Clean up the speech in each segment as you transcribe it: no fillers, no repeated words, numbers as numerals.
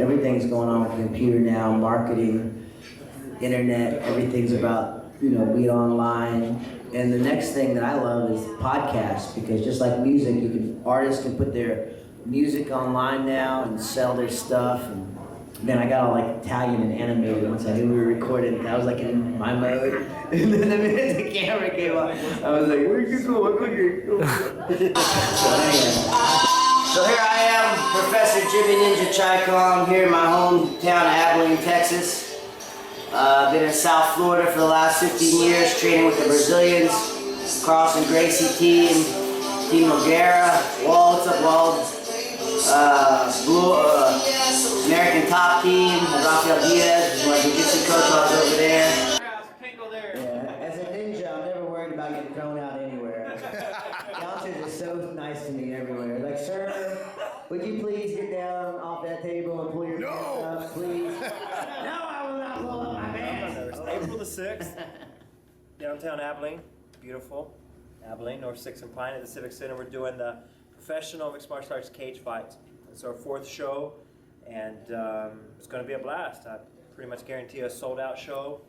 Everything's going on with the computer now, marketing, internet, everything's about, being online. And the next thing that I love is podcasts, because just like music, artists can put their music online now and sell their stuff. And then I got all like Italian and animated once I knew we were recording. I was like in my mode. And then the minute the camera came on, I was like, where'd you go? So here I am, Professor Jimmy Ninja Chicom, here in my hometown of Abilene, Texas. Been in South Florida for the last 15 years, training with the Brazilians, Cross and Gracie team, Team Nogueira, Walt, what's up, Walt? American Top Team, Rafael Diaz, my jiu-jitsu coach while I was over there. Yeah, as a ninja, I'm never worried about getting thrown out anywhere. Bouncers are so nice to me everywhere. Like, sir, would you please get down off that table and pull your pants up, please? No, I will not pull up my pants. April the 6th, downtown Abilene, beautiful. Abilene, North 6th and Pine at the Civic Center. We're doing the professional mixed martial arts cage fights. It's our 4th show, and it's going to be a blast. I pretty much guarantee a sold-out show,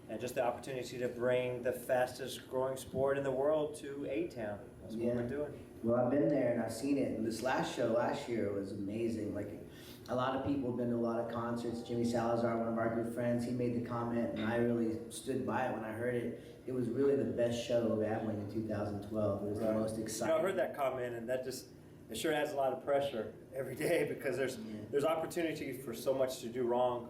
and just the opportunity to bring the fastest growing sport in the world to A-Town. That's what we're doing. Well, I've been there and I've seen it. And this last show last year was amazing. Like, a lot of people have been to a lot of concerts. Jimmy Salazar, one of our good friends, he made the comment, and I really stood by it when I heard it. It was really the best show of Abilene in 2012. It was the most exciting. I heard that comment, and that just, it sure adds a lot of pressure every day, because there's opportunity for so much to do wrong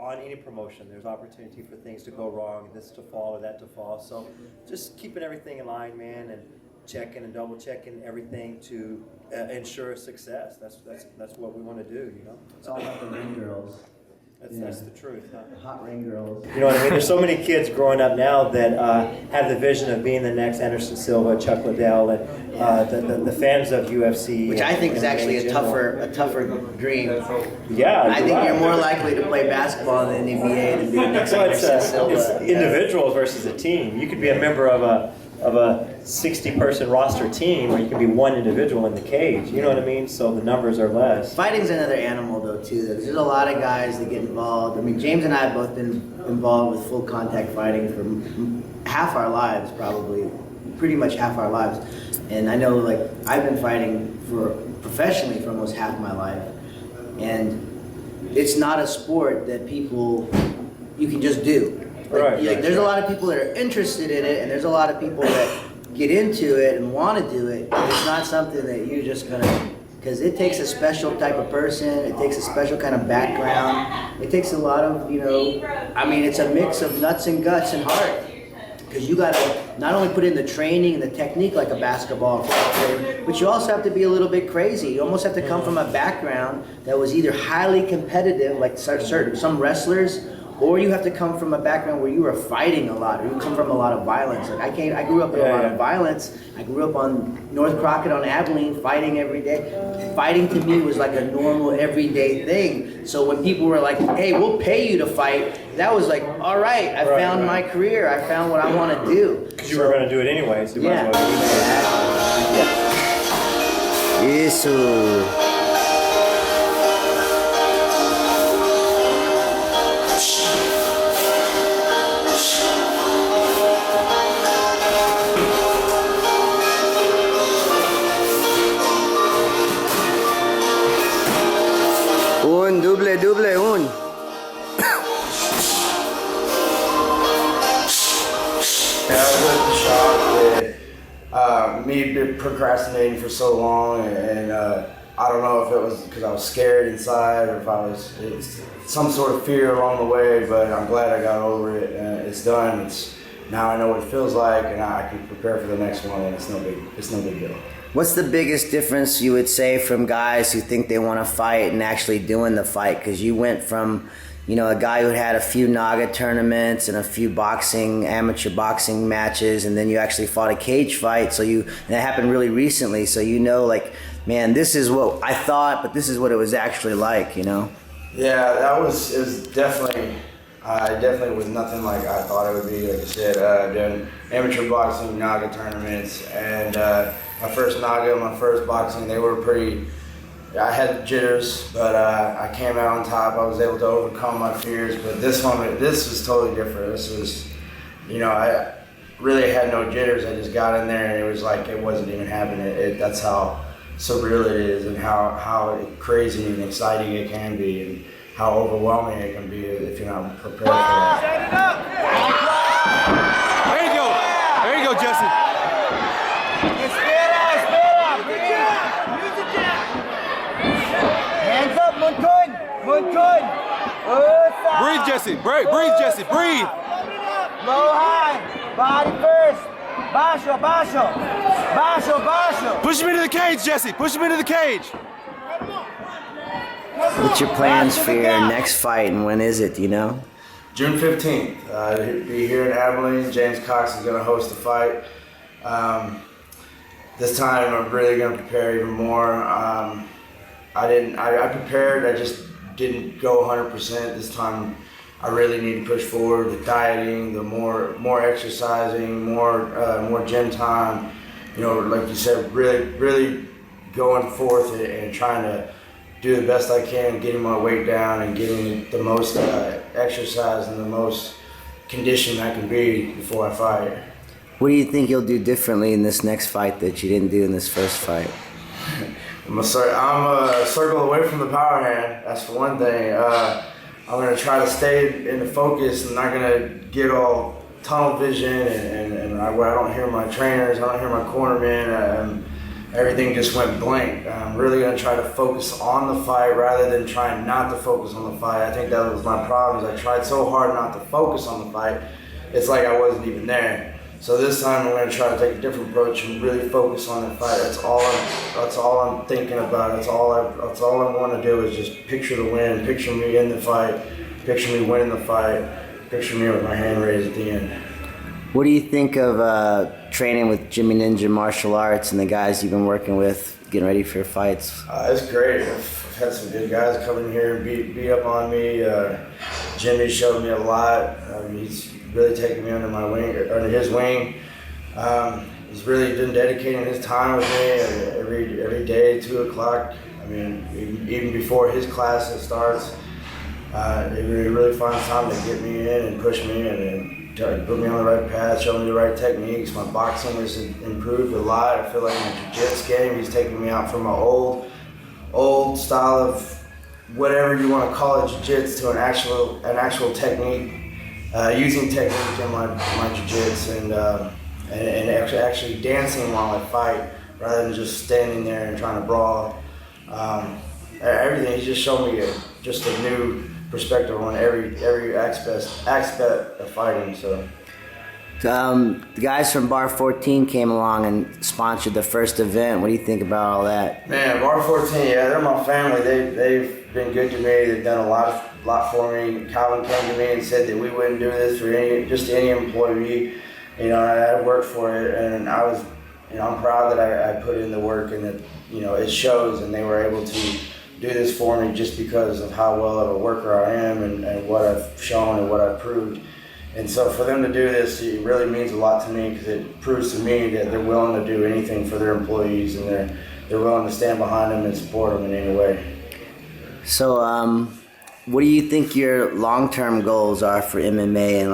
on any promotion. There's opportunity for things to go wrong, this to fall or that to fall. So just keeping everything in line, man, and checking and double checking everything to ensure success. That's what we want to do, It's all about the ring girls. That's the truth, huh? The hot ring girls. You know what I mean? There's so many kids growing up now that have the vision of being the next Anderson Silva, Chuck Liddell, and the fans of UFC. Which I think is actually a tougher dream. Yeah, I think you're more likely to play basketball in the NBA than be the next Anderson Silva. It's individual versus a team. You could be a member of a 60-person roster team, or you can be one individual in the cage. You know what I mean? So the numbers are less. Fighting's another animal, though, too. There's a lot of guys that get involved. I mean, James and I have both been involved with full contact fighting for half our lives, probably, pretty much half our lives. And I know, like, I've been fighting professionally for almost half my life. And it's not a sport that you can just do. There's a lot of people that are interested in it, and there's a lot of people that get into it and want to do it. But it's not something that you're just gonna, because it takes a special type of person. It takes a special kind of background. It takes a lot of, it's a mix of nuts and guts and heart. Because you gotta not only put in the training and the technique like a basketball player, but you also have to be a little bit crazy. You almost have to come from a background that was either highly competitive, like some wrestlers, or you have to come from a background where you were fighting a lot, or you come from a lot of violence. Like I grew up in a lot of violence. I grew up on North Crockett on Abilene, fighting every day. Fighting to me was like a normal, everyday thing. So when people were like, hey, we'll pay you to fight, that was like, all right, I found my career. I found what I want to do. Because you were going to do it anyway, so you might as well do it. Isso. Double, un. I was really shocked with me procrastinating for so long, and I don't know if it was because I was scared inside or if it's some sort of fear along the way, but I'm glad I got over it, and it's done. Now I know what it feels like, and I can prepare for the next one, and it's no big deal. What's the biggest difference you would say from guys who think they want to fight and actually doing the fight? Because you went from, a guy who had a few Naga tournaments and a few amateur boxing matches, and then you actually fought a cage fight. And that happened really recently. So man, this is what I thought, but this is what it was actually like, Yeah, it was definitely. It definitely was nothing like I thought it would be. Like I said, doing amateur boxing, Naga tournaments, and my first Naga, my first boxing, they were pretty I had jitters, but I came out on top. I was able to overcome my fears. But this was totally different. This was, I really had no jitters. I just got in there and it was like it wasn't even happening. That's how surreal it is, and how crazy and exciting it can be, and how overwhelming it can be if you're not prepared for that. There you go, Jesse. Hands up, Montun. Breathe, Jesse. Breathe, Jesse. Breathe. Low, high, body first. Baixo. Push him into the cage, Jesse. Push him into the cage. What's your plans for your next fight, and when is it, do you know? June 15th. He'll be here in Abilene. James Cox is going to host the fight. This time I'm really going to prepare even more. I prepared, I just didn't go 100%. This time I really need to push forward. The dieting, the more exercising, more gym time. Like you said, really going forth and trying to do the best I can, getting my weight down and getting the most exercise and the most condition I can be before I fight. What do you think you'll do differently in this next fight that you didn't do in this first fight? I'm a circle away from the power hand. That's for one thing. I'm gonna try to stay in the focus. I'm not gonna get all tunnel vision where I don't hear my trainers, I don't hear my cornermen. Everything just went blank. I'm really gonna try to focus on the fight rather than trying not to focus on the fight. I think that was my problem. I tried so hard not to focus on the fight. It's like I wasn't even there. So this time I'm going to try to take a different approach and really focus on the fight. That's all I'm thinking about. That's all I want to do is just picture the win, picture me in the fight, picture me winning the fight, picture me with my hand raised at the end. What do you think of training with Jimmy Ninja Martial Arts and the guys you've been working with, getting ready for your fights? It's great. I've had some good guys come in here and beat up on me. Jimmy showed me a lot. He's really taking me under his wing. He's really been dedicating his time with me every day, 2 o'clock. I mean, even before his class starts, he really finds time to get me in and push me and put me on the right path, show me the right techniques. My boxing has improved a lot. I feel like my jiu-jitsu game, he's taking me out from my old style of whatever you want to call it, jiu-jitsu, to an actual technique. Using technique in my jiu-jitsu and actually dancing while I fight rather than just standing there and trying to brawl. Everything, he just showed me just a new perspective on every aspect of fighting. So. The guys from Bar 14 came along and sponsored the first event. What do you think about all that? Man, Bar 14, yeah, they're my family. They've been good to me. They've done a lot for me. Calvin came to me and said that we wouldn't do this for any employee. I worked for it, and I was, I'm proud that I put in the work and that, it shows, and they were able to do this for me just because of how well of a worker I am and what I've shown and what I've proved. And so for them to do this, it really means a lot to me because it proves to me that they're willing to do anything for their employees, and they're willing to stand behind them and support them in any way. So, what do you think your long-term goals are for MMA, and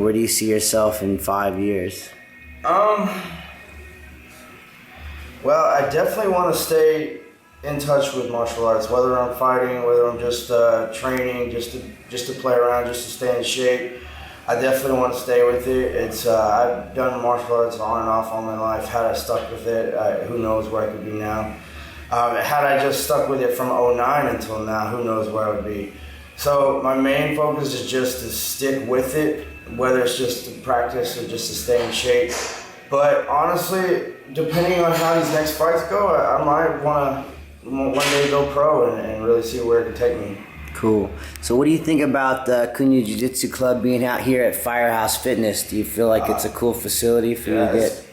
where do you see yourself in 5 years? Well, I definitely want to stay in touch with martial arts, whether I'm fighting, whether I'm just training, just to play around, just to stay in shape. I definitely want to stay with it. I've done martial arts on and off all my life. Had I stuck with it, who knows where I could be now. Had I just stuck with it from 2009 until now, who knows where I would be. So my main focus is just to stick with it, whether it's just to practice or just to stay in shape. But honestly, depending on how these next fights go, I might want to one day go pro and really see where it can take me. Cool. So what do you think about the Cunha Jiu-Jitsu Club being out here at Firehouse Fitness? Do you feel like it's a cool facility for you to get?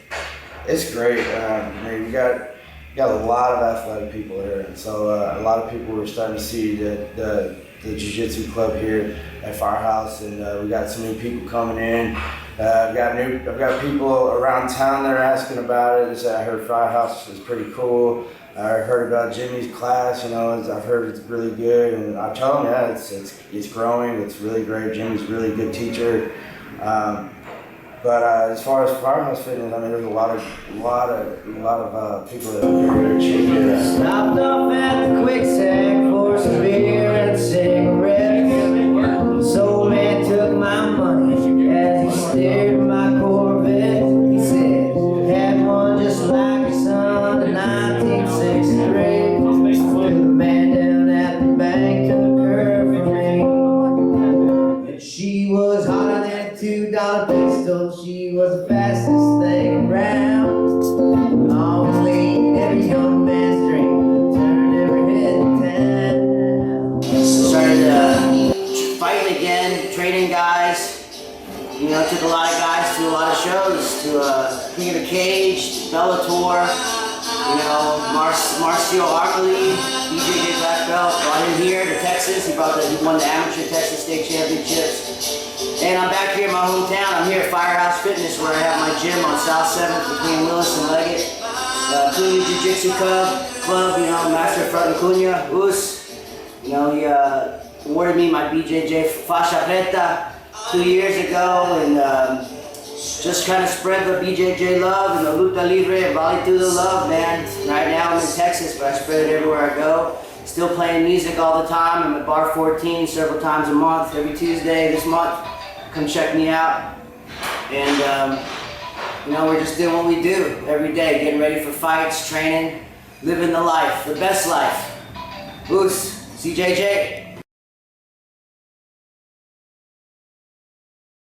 It's great. We got a lot of athletic people here, and so a lot of people are starting to see the Jiu-Jitsu Club here at Firehouse, and we got some new people coming in. I've got people around town that are asking about it. They say I heard Firehouse is pretty cool. I heard about Jimmy's class. You know, I've heard it's really good, and I tell them, yeah, it's growing. It's really great. Jimmy's a really good teacher. But as far as Firehouse Fitness, I mean, there's a lot of people that are very cheap. Stopped off at the quicksand for some beer and cigarettes. Soul man took my money as he stared at my Corvette. He said, had one just like your son in 1963. Threw the man down at the bank to the curve for me. And she was hotter than a $2 pistol. She was the fastest thing around. Long lean, every young man's dream. Turned every head in town. Started fighting again, training guys. You know, took a lot of guys to a lot of shows, to King of the Cage, Bellator, you know, Marcio Armley, BJJ Black Belt, brought him here to Texas. He won the amateur Texas State Championships. And I'm back here in my hometown. I'm here at Firehouse Fitness where I have my gym on South 7th between Willis and Leggett. Cunha Jiu-Jitsu Club, you know, Master Frontin Cunha, Us. You know, he awarded me my BJJ Faixa Preta 2 years ago, and just kind of spread the BJJ love and the Luta Libre and Vale Tudo love, man. Right now I'm in Texas, but I spread it everywhere I go. Still playing music all the time. I'm at Bar 14 several times a month, every Tuesday this month. Come check me out. And, you know, we're just doing what we do every day, getting ready for fights, training, living the life, the best life. Us, CJJ.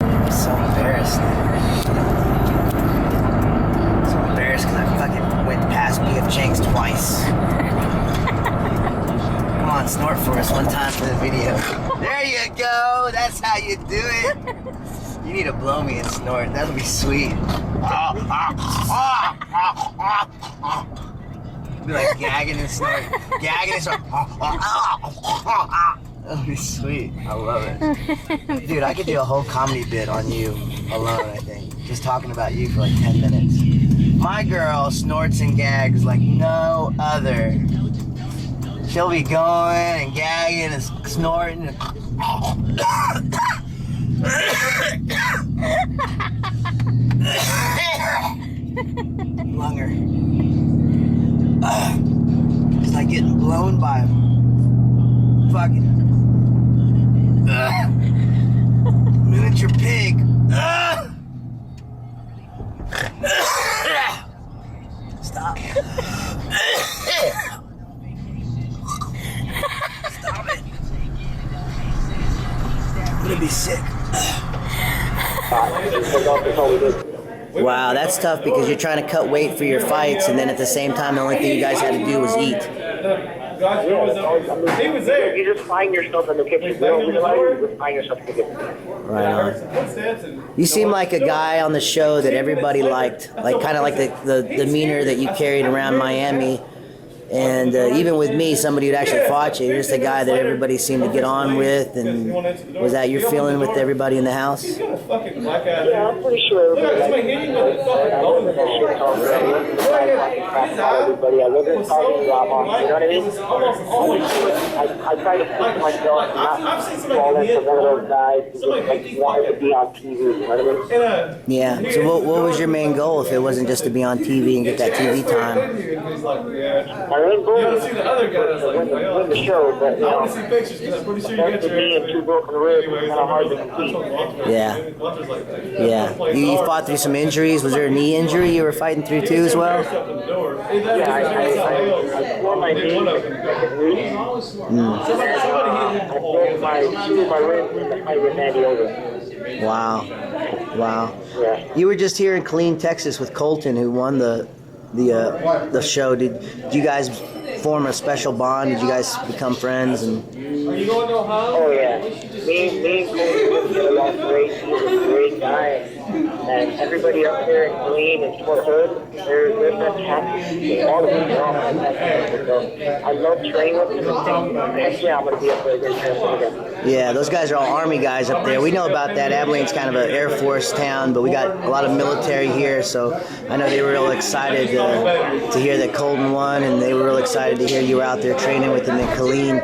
I'm so embarrassed. So embarrassed because I fucking went past PF Chang's twice. Come on, snort for us one time for the video. There you go. That's how you do it. You need to blow me and snort. That'll be sweet. Be like gagging and snorting. Gagging and snorting. That'll be sweet. I love it. Dude, I could do a whole comedy bit on you alone, I think. Just talking about you for like 10 minutes. My girl snorts and gags like no other. She'll be going and gagging and snorting. Lunger. It's like getting blown by a fucking miniature pig. Stop. Stop it. I'm gonna be sick. Wow, that's tough because you're trying to cut weight for your fights, and then at the same time, the only thing you guys had to do was eat. He was there. You just find yourself in the kitchen. You don't realize you just find yourself in the kitchen. Right on. You seem like a guy on the show that everybody liked, like kind of like the demeanor that you carried around Miami. And even with me, somebody who actually fought you, you're just a guy that everybody seemed to get on with. And was that your feeling with everybody in the house? Yeah, I'm pretty sure everybody likes everybody. I wasn't talking drama. You know what I mean? I try to push myself not fall into one of those guys who just like wanted to be on TV. You know what I mean? Yeah. So what was your main goal if it wasn't just to be on TV and get that TV time? My main goal is to win the show, but you know, against me and two broken ribs, it's kind of hard to compete. Yeah. Yeah. You fought through some injuries. Was there a knee injury you were fighting through too as well? Yeah, I tore my knee in the second week. I broke my ribs and I with Andy over. Wow. Wow. Yeah. You were just here in Killeen, Texas with Colton, who won the show. Did you guys form a special bond? Did you guys become friends? And oh yeah, me and Cole get along great. He's a great guy. And everybody up there in Green and Fort Hood, they're fantastic. All of them are all fantastic. So I love training with them. And heck yeah, I'm going to be up there again training with them again. Yeah, those guys are all Army guys up there. We know about that. Abilene's kind of an Air Force town, but we got a lot of military here, so I know they were real excited to hear that Colton won, and they were real excited to hear you were out there training with them in Killeen.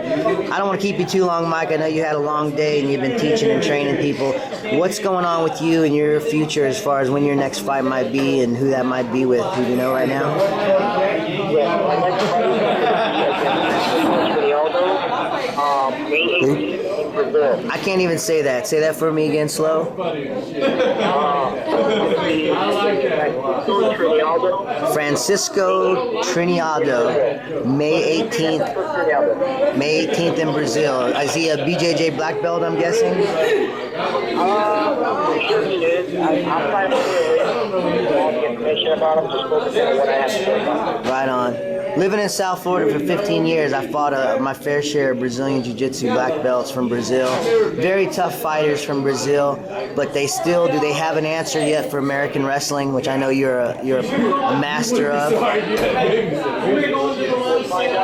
I don't want to keep you too long, Mike. I know you had a long day and you've been teaching and training people. What's going on with you and your future as far as when your next fight might be and who that might be with? Do you know right now? Yeah, my next fight is going to be against May 18th in Brazil. I can't even say that. Say that for me again, slow. Francisco Trinidado, May 18th. May 18th in Brazil. Is he a BJJ black belt, I'm guessing? I'm pretty sure he is. I'm trying to get all the information about him, just focus on what I have to say about him. Right on. Living in South Florida for 15 years, I fought my fair share of Brazilian Jiu-Jitsu black belts from Brazil. Very tough fighters from Brazil, but do they have an answer yet for American wrestling, which I know you're a master of? We'll find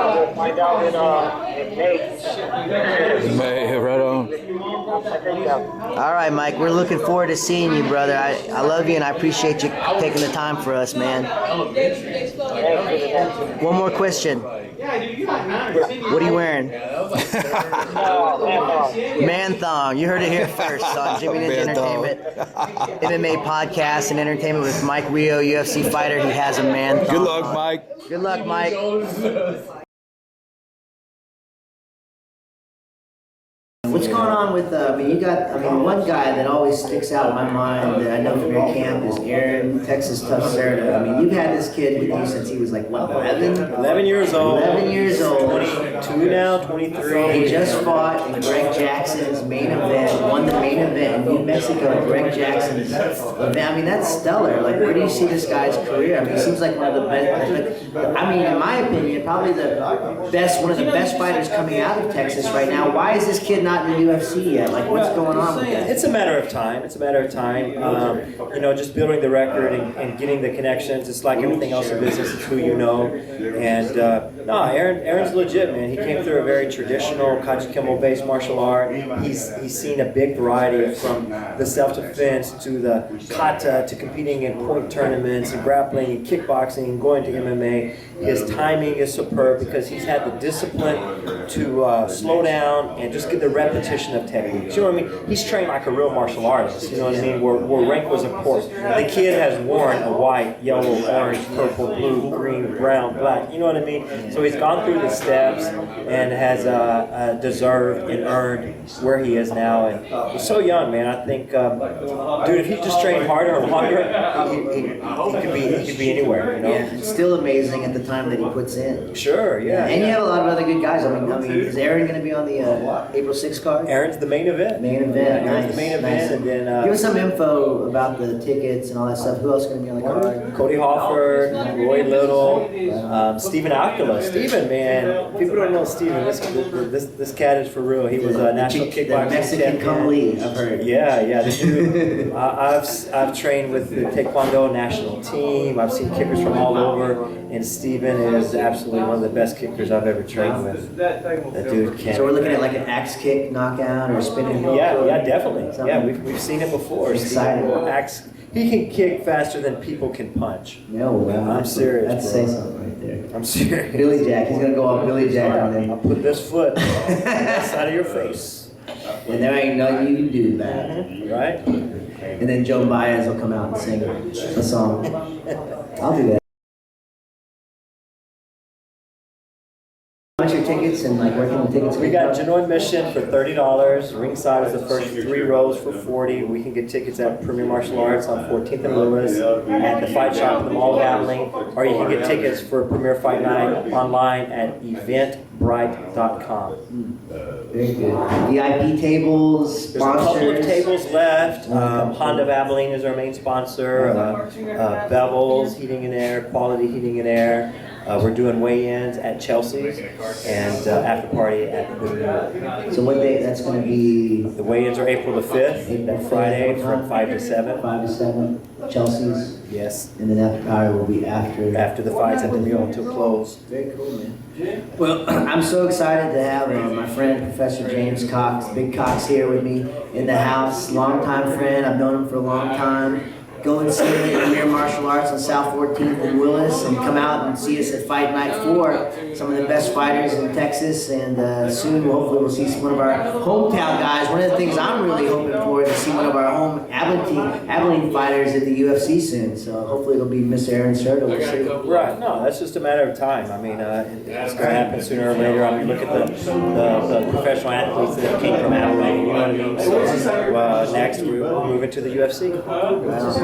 out in May. May, right on. I think so. All right, Mike, we're looking forward to seeing you, brother. I love you, and I appreciate you taking the time for us, man. One more question. What are you wearing? Man thong. You heard it here first on Jimmy Ninja Entertainment, MMA podcast and entertainment with Mike Rio, UFC fighter. He has a man thong. Good luck, Mike. Good luck, Mike. What's going on with, one guy that always sticks out in my mind that I know from your camp is Aaron, Texas Tough Serta. I mean, you've had this kid with you since he was like, what, 11? 11 years old. 11 years old. 22 now, 23. He just fought in Greg Jackson's main event, won the main event in New Mexico at Greg Jackson's event. I mean, that's stellar. Like, where do you see this guy's career? I mean, he seems like one of the best, in my opinion, probably one of the best fighters coming out of Texas right now. Why is this kid not in the UFC yet? Like, what's going on with that? It's a matter of time. It's a matter of time. Just building the record and getting the connections. It's like everything else in business. It's who you know. And Aaron's legit, man. He came through a very traditional Kachikembo-based martial art. He's seen a big variety from the self-defense to the kata to competing in point tournaments and grappling and kickboxing and going to MMA. His timing is superb because he's had the discipline to slow down and just get the repetition of techniques. You know what I mean? He's trained like a real martial artist. You know what I mean? Where rank was important. The kid has worn a white, yellow, orange, purple, blue, green, brown, black. You know what I mean? So he's gone through the steps and has deserved and earned where he is now. And he's so young, man. I think, dude, if he just trained harder and longer, he could be anywhere. You know? Yeah, it's still amazing at the time that he puts in. Sure, yeah. And you have a lot of other good guys. I mean, is Aaron going to be on the April 6th card? Aaron's the main event. Main event, Yeah, nice. Aaron's the main event, and then give us some info about the tickets and all that stuff. Who else is going to be on the card? Cody Hofford, Roy Little, Stephen Alcala. Stephen, man, people don't know Stephen. This cat is for real. He was a national kickboxing Mexican champion. Kung Lee, I've heard. Yeah. This dude, I've trained with the Taekwondo national team. I've seen kickers from all over, and Stephen is absolutely one of the best kickers I've ever trained with. That dude can. So we're looking at like an axe kick knockout or spinning. Yeah, definitely. Yeah, we've seen it before. Exciting. He can kick faster than people can punch. No, well, I'm serious, Let's bro. say something right there. I'm serious. Billy Jack. He's gonna go all Billy Jack on I'll him. put this foot on the side of your face. And there ain't nothing you can do about it. Right? And then Joe Baez will come out and sing a song. I'll do that. How much your tickets and like where can the tickets We get? got general admission for $30. Ringside is the first 3 rows for $40. We can get tickets at Premier Martial Arts on 14th and Lewis, at the Fight Shop in the Mall of Abilene, or you can get tickets for Premier Fight Night online at eventbrite.com. Very good. VIP tables, There's a couple of sponsors. tables left. Honda of Abilene is our main sponsor. Bevels, Heating and Air, Quality Heating and Air. We're doing weigh-ins at Chelsea's and after party at the So what day? That's going to be The weigh-ins are April the 5th, that Friday from 5 to 7. 5 to 7. Chelsea's, Yes. and then After Power will be after. After the fights at the meal until close. Very cool, man. Well, I'm so excited to have my friend Professor James Cox, Big Cox, here with me in the house. Longtime friend. I've known him for a long time. Go and see him at Premier Martial Arts on South 14th in Willis, and come out and see us at Fight Night 4. Some of the best fighters in Texas, and soon hopefully we'll see one of our hometown guys. One of the things I'm really hoping for is to see one of our home Abilene fighters at the UFC soon. So hopefully it'll be Miss Aaron Serta. We'll see. Right, no, that's just a matter of time. I mean, it's going to happen sooner or later. I mean, look at the professional athletes that came from Abilene, you know what I mean? So next we'll move into the UFC.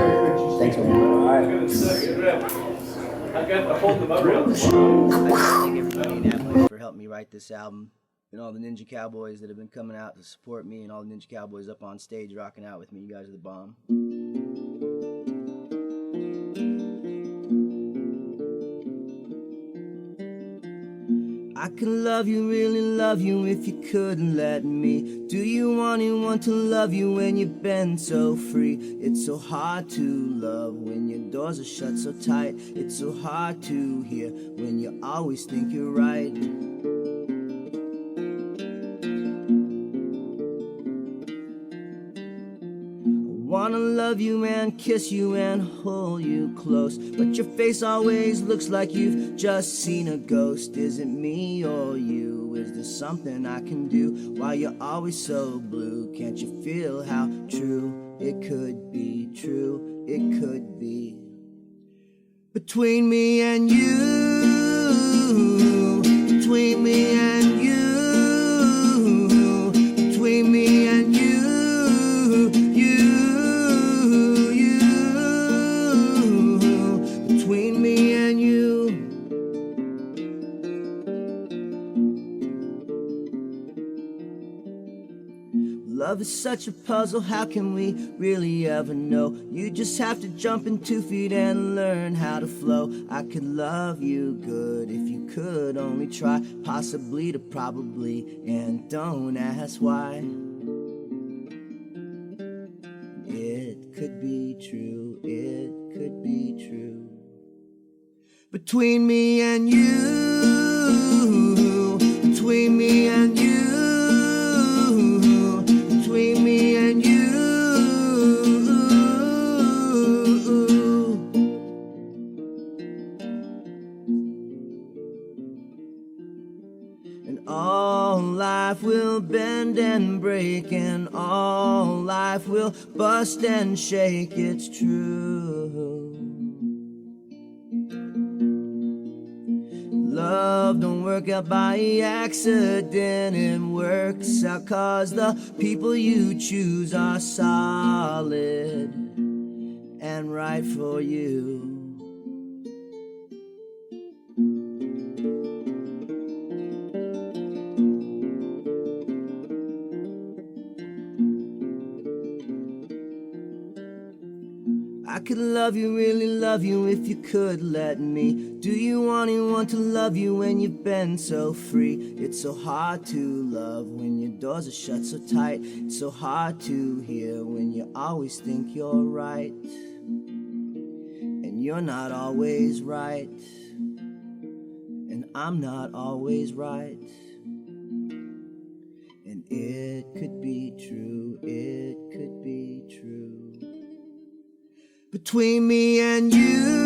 Thanks, man. All right. I thank everybody in Abilene for helping me write this album, and all the Ninja Cowboys that have been coming out to support me, and all the Ninja Cowboys up on stage rocking out with me. You guys are the bomb. I could love you, really love you if you couldn't let me. Do you want anyone to love you when you've been so free? It's so hard to love when your doors are shut so tight. It's so hard to hear when you always think you're right. Wanna love you and kiss you and hold you close, but your face always looks like you've just seen a ghost. Is it me or you? Is there something I can do while you're always so blue? Can't you feel how true it could be? True, it could be. Between me and you, between me and you, between me and you. Love is such a puzzle, how can we really ever know? You just have to jump in 2 feet and learn how to flow. I could love you good if you could only try, possibly to probably, and don't ask why. It could be true, it could be true. Between me and you, between me and you, between me and you. And all life will bend and break, and all life will bust and shake, it's true. Love don't work out by accident, it works out 'cause the people you choose are solid and right for you. I could love you, really love you if you could let me. Do you want anyone to love you when you've been so free? It's so hard to love when your doors are shut so tight. It's so hard to hear when you always think you're right, and you're not always right, and I'm not always right. And it could be true, it could be true. Between me and you.